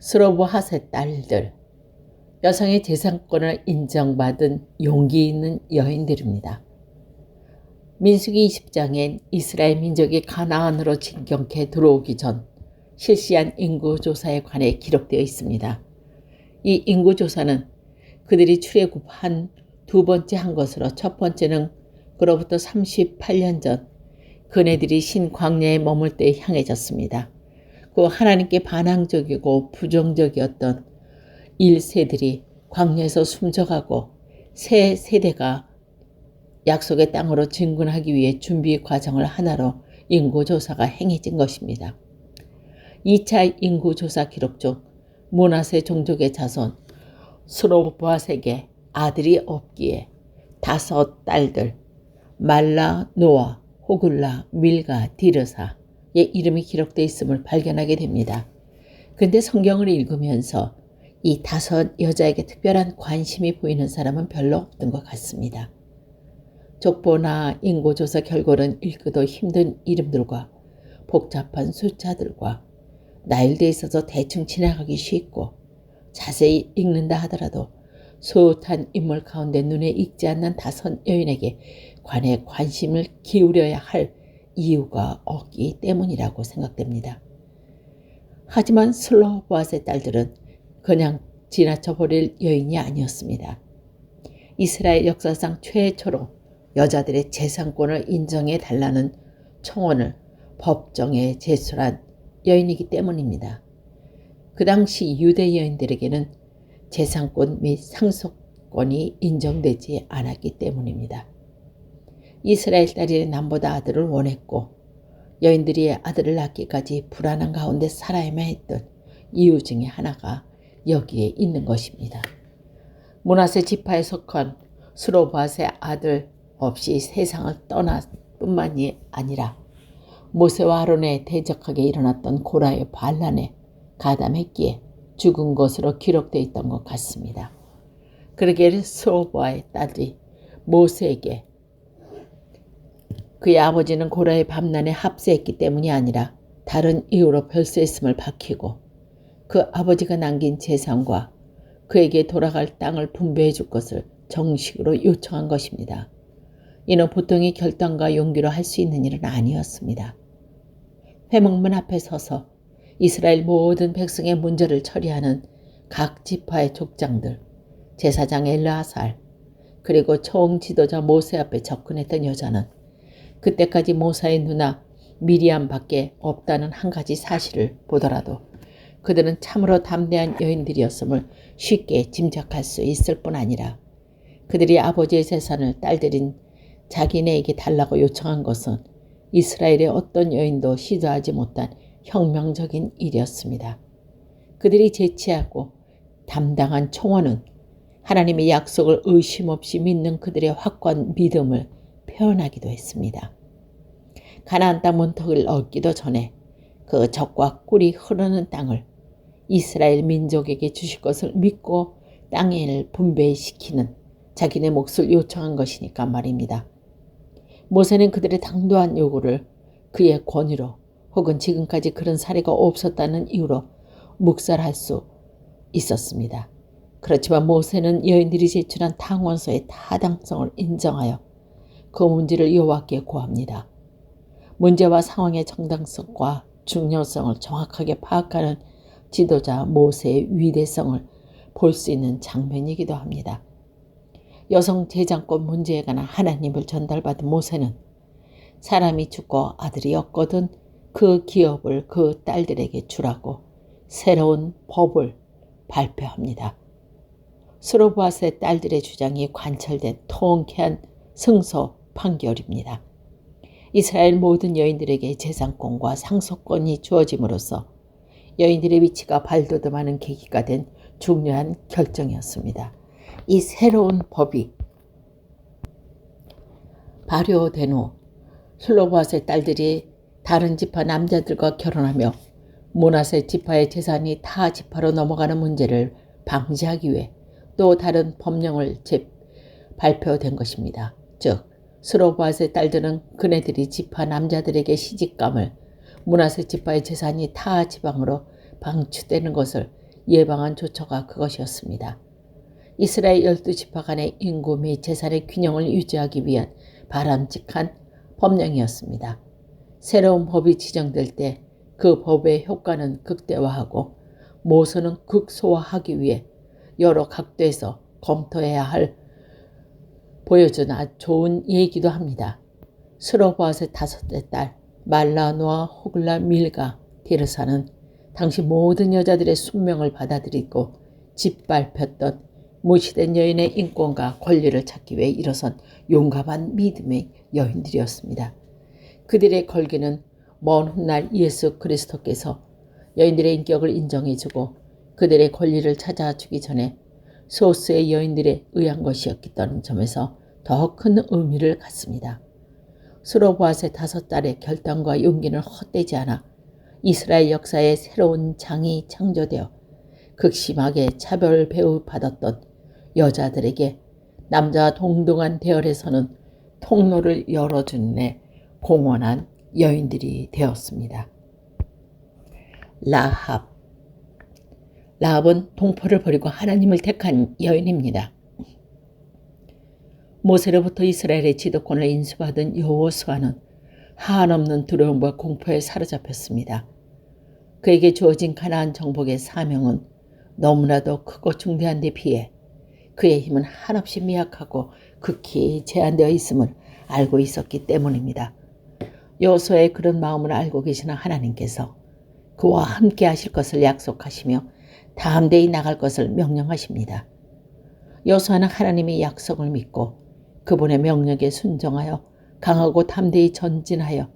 스로보핫의 딸들, 여성의 재산권을 인정받은 용기 있는 여인들입니다. 민수기 20장엔 이스라엘 민족이 가나안으로 진격해 들어오기 전 실시한 인구조사에 관해 기록되어 있습니다. 이 인구조사는 그들이 출애굽한 두 번째 한 것으로, 첫 번째는 그로부터 38년 전 그네들이 신 광야에 머물 때에 향해졌습니다. 그 하나님께 반항적이고 부정적이었던 1세들이 광야에서 숨져가고 새 세대가 약속의 땅으로 진군하기 위해 준비 과정을 하나로 인구조사가 행해진 것입니다. 2차 인구조사 기록 중 므낫세 종족의 자손 스로보앗에게 아들이 없기에 5 딸들 말라, 노아, 호글라, 밀가, 디르사의 이름이 기록되어 있음을 발견하게 됩니다. 근데 성경을 읽으면서 이 5 여자에게 특별한 관심이 보이는 사람은 별로 없던 것 같습니다. 족보나 인구조사 결과는 읽기도 힘든 이름들과 복잡한 숫자들과 나열되어 있어서 대충 지나가기 쉽고, 자세히 읽는다 하더라도 숱한 인물 가운데 눈에 익지 않는 5 여인에게 관해 관심을 기울여야 할 이유가 없기 때문이라고 생각됩니다. 하지만 스로보앗의 딸들은 그냥 지나쳐버릴 여인이 아니었습니다. 이스라엘 역사상 최초로 여자들의 재산권을 인정해 달라는 청원을 법정에 제출한 여인이기 때문입니다. 그 당시 유대 여인들에게는 재산권 및 상속권이 인정되지 않았기 때문입니다. 이스라엘 딸이 남보다 아들을 원했고 여인들이 아들을 낳기까지 불안한 가운데 살아야만 했던 이유 중에 하나가 여기에 있는 것입니다. 므낫세 지파에 속한 스로보앗의 아들 없이 세상을 떠날 뿐만이 아니라 모세와 아론에 대적하게 일어났던 고라의 반란에 가담했기에 죽은 것으로 기록되어 있던 것 같습니다. 그러기에 스로보아의 딸이 모세에게 그의 아버지는 고라의 반란에 합세했기 때문이 아니라 다른 이유로 별세했음을 밝히고 그 아버지가 남긴 재산과 그에게 돌아갈 땅을 분배해 줄 것을 정식으로 요청한 것입니다. 이는 보통의 결단과 용기로 할 수 있는 일은 아니었습니다. 회막문 앞에 서서 이스라엘 모든 백성의 문제를 처리하는 각 지파의 족장들, 제사장 엘르아살, 그리고 총지도자 모세 앞에 접근했던 여자는 그때까지 모세의 누나 미리암밖에 없다는 한 가지 사실을 보더라도 그들은 참으로 담대한 여인들이었음을 쉽게 짐작할 수 있을 뿐 아니라 그들이 아버지의 재산을 딸들인 자기네에게 달라고 요청한 것은 이스라엘의 어떤 여인도 시도하지 못한 혁명적인 일이었습니다. 그들이 제치하고 담당한 청원은 하나님의 약속을 의심 없이 믿는 그들의 확고한 믿음을 표현하기도 했습니다. 가나안 땅 문턱을 얻기도 전에 그 적과 꿀이 흐르는 땅을 이스라엘 민족에게 주실 것을 믿고 땅을 분배시키는 자기네 몫을 요청한 것이니까 말입니다. 모세는 그들의 당도한 요구를 그의 권위로 혹은 지금까지 그런 사례가 없었다는 이유로 묵살할 수 있었습니다. 그렇지만 모세는 여인들이 제출한 탕원서의 타당성을 인정하여 그 문제를 여호와께 고합니다. 문제와 상황의 정당성과 중요성을 정확하게 파악하는 지도자 모세의 위대성을 볼 수 있는 장면이기도 합니다. 여성 재산권 문제에 관한 하나님을 전달받은 모세는 사람이 죽고 아들이 없거든 그 기업을 그 딸들에게 주라고 새로운 법을 발표합니다. 스로보앗의 딸들의 주장이 관철된 통쾌한 승소 판결입니다. 이스라엘 모든 여인들에게 재산권과 상속권이 주어짐으로써 여인들의 위치가 발돋움하는 계기가 된 중요한 결정이었습니다. 이 새로운 법이 발효된 후 스로보앗의 딸들이 다른 지파 남자들과 결혼하며 므낫세 지파의 재산이 타 지파로 넘어가는 문제를 방지하기 위해 또 다른 법령을 발표된 것입니다. 즉 스로보앗의 딸들은 그네들이 지파 남자들에게 시집감을 므낫세 지파의 재산이 타 지방으로 방출되는 것을 예방한 조처가 그것이었습니다. 이스라엘 12지파 간의 인구 및 재산의 균형을 유지하기 위한 바람직한 법령이었습니다. 새로운 법이 지정될 때 그 법의 효과는 극대화하고 모순은 극소화하기 위해 여러 각도에서 검토해야 할 보여준 아주 좋은 예이기도 합니다. 스로보앗의 5째 딸 말라노아 호글라 밀가 디르사는 당시 모든 여자들의 숙명을 받아들이고 짓밟혔던 무시된 여인의 인권과 권리를 찾기 위해 일어선 용감한 믿음의 여인들이었습니다. 그들의 걸기는 먼 훗날 예수 그리스도께서 여인들의 인격을 인정해주고 그들의 권리를 찾아주기 전에 소수의 여인들에 의한 것이었다는 점에서 더 큰 의미를 갖습니다. 스로보앗의 5딸의 결단과 용기는 헛되지 않아 이스라엘 역사에 새로운 장이 창조되어 극심하게 차별 배후받았던 여자들에게 남자와 동등한 대열에서는 통로를 열어주는 데 공헌한 여인들이 되었습니다. 라합은 동포를 버리고 하나님을 택한 여인입니다. 모세로부터 이스라엘의 지도권을 인수받은 여호수아는 한없는 두려움과 공포에 사로잡혔습니다. 그에게 주어진 가나안 정복의 사명은 너무나도 크고 중대한 데 비해 그의 힘은 한없이 미약하고 극히 제한되어 있음을 알고 있었기 때문입니다. 여호수아의 그런 마음을 알고 계시는 하나님께서 그와 함께 하실 것을 약속하시며 담대히 나갈 것을 명령하십니다. 여호수아는 하나님의 약속을 믿고 그분의 명령에 순종하여 강하고 담대히 전진하여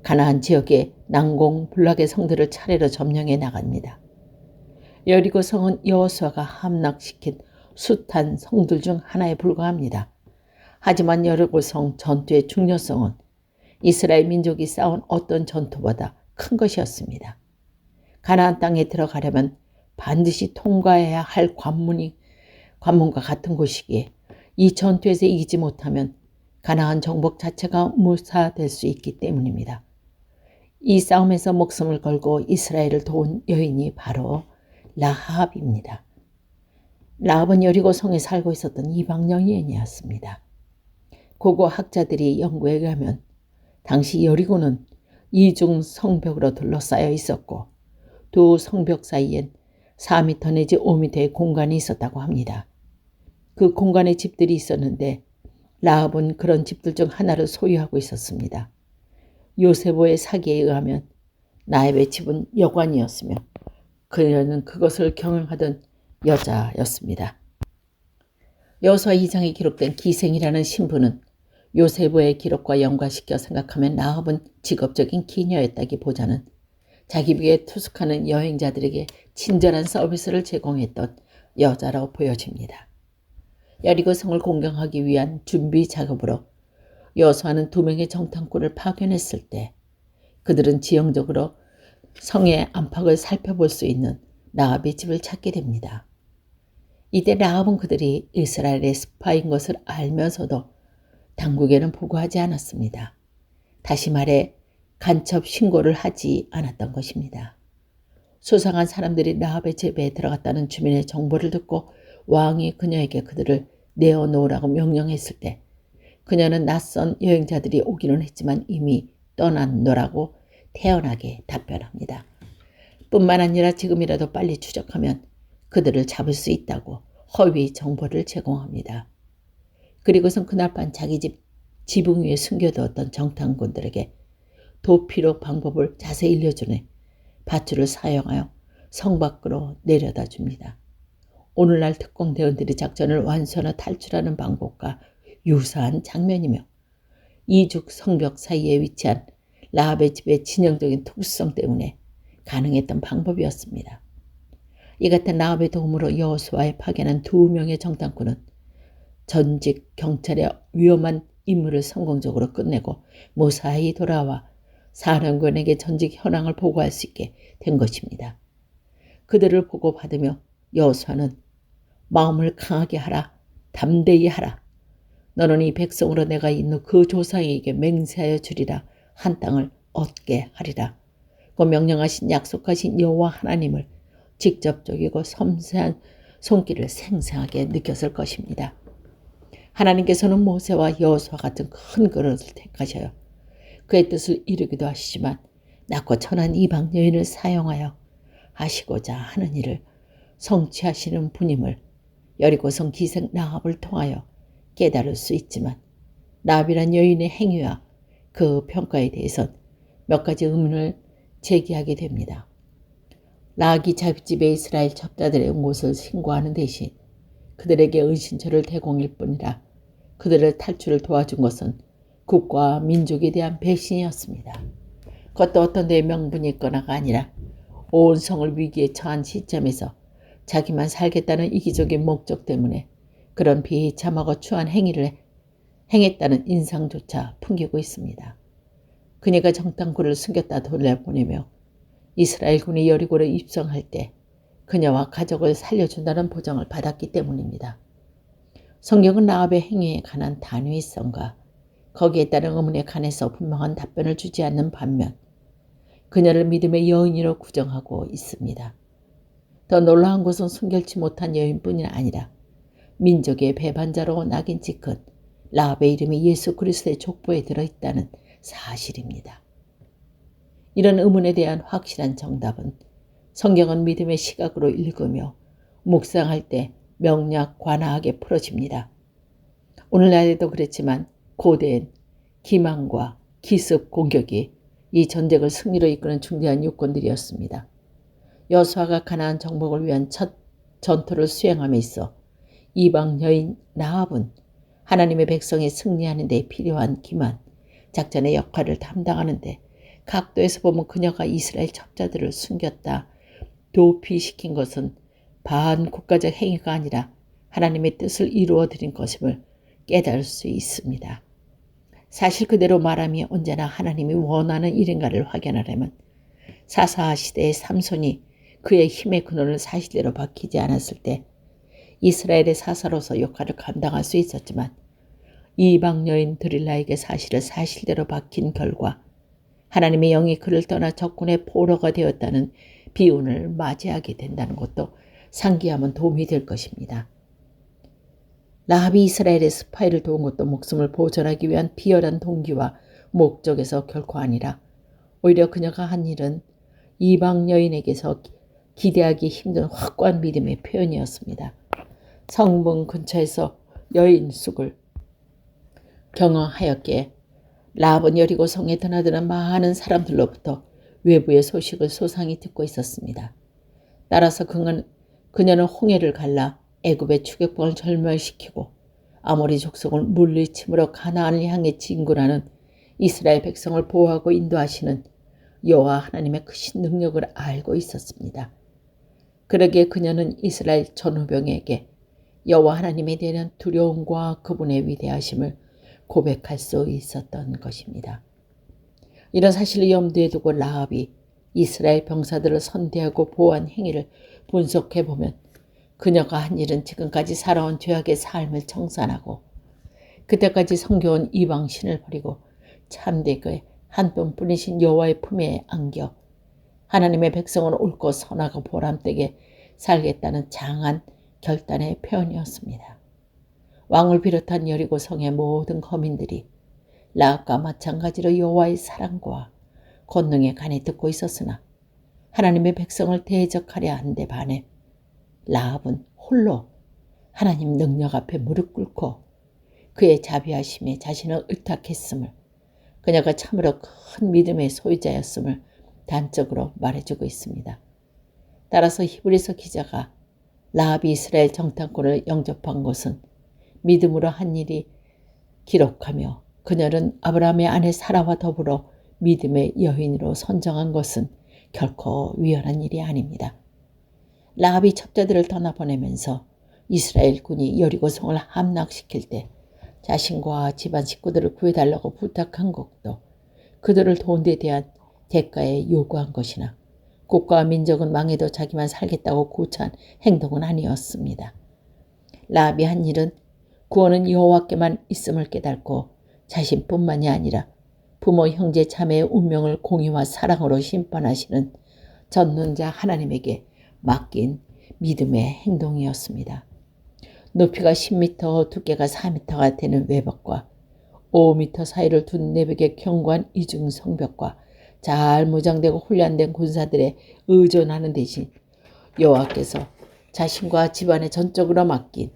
가나안 지역의 난공불락의 성들을 차례로 점령해 나갑니다. 여리고 성은 여호수아가 함락시킨 숱한 성들 중 하나에 불과합니다. 하지만 여리고 성 전투의 중요성은 이스라엘 민족이 싸운 어떤 전투보다 큰 것이었습니다. 가나안 땅에 들어가려면 반드시 통과해야 할 관문과 같은 곳이기에 이 전투에서 이기지 못하면 가나안 정복 자체가 무사될 수 있기 때문입니다. 이 싸움에서 목숨을 걸고 이스라엘을 도운 여인이 바로 라합입니다. 라합은 여리고 성에 살고 있었던 이방 여인이었습니다. 고고 학자들이 연구에 의하면 당시 여리고는 이중 성벽으로 둘러싸여 있었고 두 성벽 사이엔 4m 내지 5m의 공간이 있었다고 합니다. 그 공간에 집들이 있었는데 라합은 그런 집들 중 하나를 소유하고 있었습니다. 요세보의 사기에 의하면 라합의 집은 여관이었으며 그녀는 그것을 경영하던 여자였습니다. 여호수아 2장에 기록된 기생이라는 신부는 요세보의 기록과 연관시켜 생각하면 라합은 직업적인 기녀였다기보다는 자기 위에 투숙하는 여행자들에게 친절한 서비스를 제공했던 여자라고 보여집니다. 여리고 성을 공격하기 위한 준비 작업으로 여호수아는 2명의 정탐꾼을 파견했을 때 그들은 지형적으로 성의 안팎을 살펴볼 수 있는 라합의 집을 찾게 됩니다. 이때 라합은 그들이 이스라엘의 스파인 것을 알면서도 당국에는 보고하지 않았습니다. 다시 말해 간첩 신고를 하지 않았던 것입니다. 수상한 사람들이 라합의 집에 들어갔다는 주민의 정보를 듣고 왕이 그녀에게 그들을 내어놓으라고 명령했을 때 그녀는 낯선 여행자들이 오기는 했지만 이미 떠났노라고 태연하게 답변합니다. 뿐만 아니라 지금이라도 빨리 추적하면 그들을 잡을 수 있다고 허위 정보를 제공합니다. 그리고선 그날 밤 자기 집 지붕 위에 숨겨두었던 정탐꾼들에게 도피로 방법을 자세히 일러주네 밧줄을 사용하여 성 밖으로 내려다 줍니다. 오늘날 특공대원들이 작전을 완수하여 탈출하는 방법과 유사한 장면이며 이죽 성벽 사이에 위치한 라합의 집의 진영적인 특수성 때문에 가능했던 방법이었습니다. 이 같은 라합의 도움으로 여호수아에 파견한 2명의 정탐꾼은 전직 경찰의 위험한 임무를 성공적으로 끝내고 무사히 돌아와 사령관에게 전직 현황을 보고할 수 있게 된 것입니다. 그들을 보고받으며 여호수아는 마음을 강하게 하라, 담대히 하라. 너는 이 백성으로 내가 있는 그 조상에게 맹세하여 주리라 한 땅을 얻게 하리라. 그 명령하신 약속하신 여호와 하나님을 직접적이고 섬세한 손길을 생생하게 느꼈을 것입니다. 하나님께서는 모세와 여호수아 같은 큰 그릇을 택하셔요. 그의 뜻을 이루기도 하시지만 낮고 천한 이방 여인을 사용하여 하시고자 하는 일을 성취하시는 분임을 여리고성 기생 라합을 통하여 깨달을 수 있지만 라합이란 여인의 행위와 그 평가에 대해선 몇 가지 의문을 제기하게 됩니다. 라합이 자기집에 이스라엘 첩자들의 못을 신고하는 대신 그들에게 은신처를 대공일 뿐이라 그들의 탈출을 도와준 것은 국가와 민족에 대한 배신이었습니다. 그것도 어떤 데에 명분이 있거나가 아니라 온 성을 위기에 처한 시점에서 자기만 살겠다는 이기적인 목적 때문에 그런 비참하고 추한 행위를 행했다는 인상조차 풍기고 있습니다. 그녀가 정탐꾼을 숨겼다 돌려보내며 이스라엘군이 여리고를 입성할 때 그녀와 가족을 살려준다는 보장을 받았기 때문입니다. 성경은 라합의 행위에 관한 단위성과 거기에 따른 의문에 관해서 분명한 답변을 주지 않는 반면 그녀를 믿음의 여인으로 구정하고 있습니다. 더 놀라운 것은 순결치 못한 여인뿐이 아니라 민족의 배반자로 낙인 찍힌 라합의 이름이 예수 그리스도의 족보에 들어있다는 사실입니다. 이런 의문에 대한 확실한 정답은 성경은 믿음의 시각으로 읽으며 묵상할 때 명략관화하게 풀어집니다. 오늘날에도 그랬지만 고대엔 기만과 기습 공격이 이 전쟁을 승리로 이끄는 중대한 요건들이었습니다. 여호수아가 가나안 정복을 위한 첫 전투를 수행함에 있어 이방 여인 라합은 하나님의 백성이 승리하는 데 필요한 기만, 작전의 역할을 담당하는 데 각도에서 보면 그녀가 이스라엘 첩자들을 숨겼다, 도피시킨 것은 반국가적 행위가 아니라 하나님의 뜻을 이루어드린 것임을 깨달을 수 있습니다. 사실 그대로 말하면 언제나 하나님이 원하는 일인가를 확인하려면 사사 시대의 삼손이 그의 힘의 근원을 사실대로 밝히지 않았을 때 이스라엘의 사사로서 역할을 감당할 수 있었지만 이방 여인 드릴라에게 사실을 사실대로 밝힌 결과 하나님의 영이 그를 떠나 적군의 포로가 되었다는 비운을 맞이하게 된다는 것도 상기하면 도움이 될 것입니다. 라합이 이스라엘의 스파이를 도운 것도 목숨을 보존하기 위한 비열한 동기와 목적에서 결코 아니라 오히려 그녀가 한 일은 이방 여인에게서 기대하기 힘든 확고한 믿음의 표현이었습니다. 성문 근처에서 여인 쑥을 경험하였기에 라합은 여리고 성에 드나드는 많은 사람들로부터 외부의 소식을 소상히 듣고 있었습니다. 따라서 그녀는 홍해를 갈라 애굽의 추격병을 절멸시키고 아모리 족속을 물리침으로 가나안을 향해 진군하는 이스라엘 백성을 보호하고 인도하시는 여호와 하나님의 크신 능력을 알고 있었습니다. 그러기에 그녀는 이스라엘 전후병에게 여호와 하나님에 대한 두려움과 그분의 위대하심을 고백할 수 있었던 것입니다. 이런 사실을 염두에 두고 라합이 이스라엘 병사들을 선대하고 보호한 행위를 분석해보면 그녀가 한 일은 지금까지 살아온 죄악의 삶을 청산하고 그때까지 섬겨온 이방신을 버리고 참되게 그의 한 뼘뿐이신 여호와의 품에 안겨 하나님의 백성을 옳고 선하고 보람되게 살겠다는 장한 결단의 표현이었습니다. 왕을 비롯한 여리고 성의 모든 거민들이 라합과 마찬가지로 여호와의 사랑과 권능에 간에 듣고 있었으나 하나님의 백성을 대적하려 한 데 반해 라합은 홀로 하나님 능력 앞에 무릎 꿇고 그의 자비하심에 자신을 의탁했음을, 그녀가 참으로 큰 믿음의 소유자였음을 단적으로 말해주고 있습니다. 따라서 히브리서 기자가 라합이 이스라엘 정탐꾼을 영접한 것은 믿음으로 한 일이 기록하며 그녀는 아브라함의 아내 사라와 더불어 믿음의 여인으로 선정한 것은 결코 위헌한 일이 아닙니다. 라합이 첩자들을 떠나보내면서 이스라엘군이 여리고성을 함락시킬 때 자신과 집안 식구들을 구해달라고 부탁한 것도 그들을 도운 데 대한 대가에 요구한 것이나 국가와 민족은 망해도 자기만 살겠다고 고찬 행동은 아니었습니다. 라합이 한 일은 구원은 여호와께만 있음을 깨닫고 자신뿐만이 아니라 부모, 형제, 자매의 운명을 공의와 사랑으로 심판하시는 전능자 하나님에게 맡긴 믿음의 행동이었습니다. 높이가 10m, 두께가 4m가 되는 외벽과 5m 사이를 둔 내벽의 견고한 이중 성벽과 잘 무장되고 훈련된 군사들의 의존하는 대신 여호와께서 자신과 집안에 전적으로 맡긴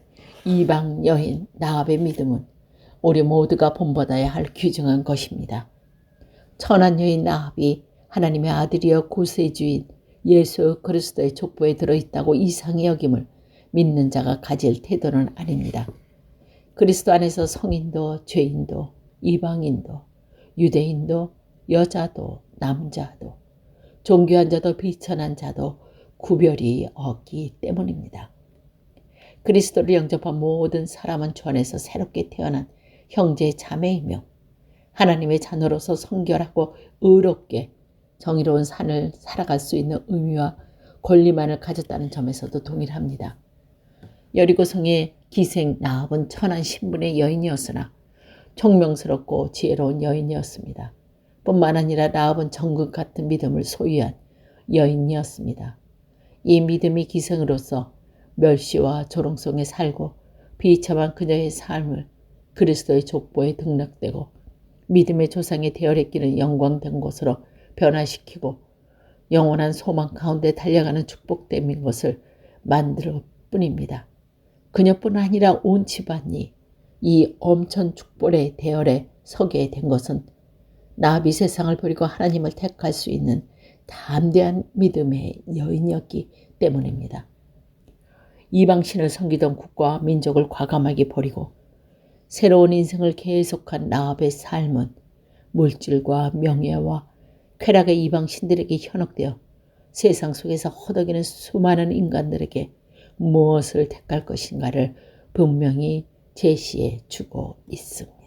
이방 여인 라합의 믿음은 우리 모두가 본받아야 할 귀중한 것입니다. 천한 여인 라합이 하나님의 아들이여 구세주인 예수 그리스도의 족보에 들어있다고 이상히 여김을 믿는 자가 가질 태도는 아닙니다. 그리스도 안에서 성인도 죄인도 이방인도 유대인도 여자도 남자도 종교한 자도 비천한 자도 구별이 없기 때문입니다. 그리스도를 영접한 모든 사람은 주 안에서 새롭게 태어난 형제 자매이며 하나님의 자녀로서 성결하고 의롭게 정의로운 삶을 살아갈 수 있는 의미와 권리만을 가졌다는 점에서도 동일합니다. 여리고성의 기생 라합은 천한 신분의 여인이었으나 총명스럽고 지혜로운 여인이었습니다. 뿐만 아니라 라합은 정금 같은 믿음을 소유한 여인이었습니다. 이 믿음이 기생으로서 멸시와 조롱 속에 살고 비참한 그녀의 삶을 그리스도의 족보에 등록되고 믿음의 조상의 대열에 끼는 영광된 곳으로 변화시키고 영원한 소망 가운데 달려가는 축복됨인 것을 만들 뿐입니다. 그녀뿐 아니라 온 집안이 이 엄천 축복의 대열에 서게 된 것은 라합이 세상을 버리고 하나님을 택할 수 있는 담대한 믿음의 여인이었기 때문입니다. 이방신을 섬기던 국가와 민족을 과감하게 버리고 새로운 인생을 계속한 라합의 삶은 물질과 명예와 쾌락의 이방신들에게 현혹되어 세상 속에서 허덕이는 수많은 인간들에게 무엇을 택할 것인가를 분명히 제시해 주고 있습니다.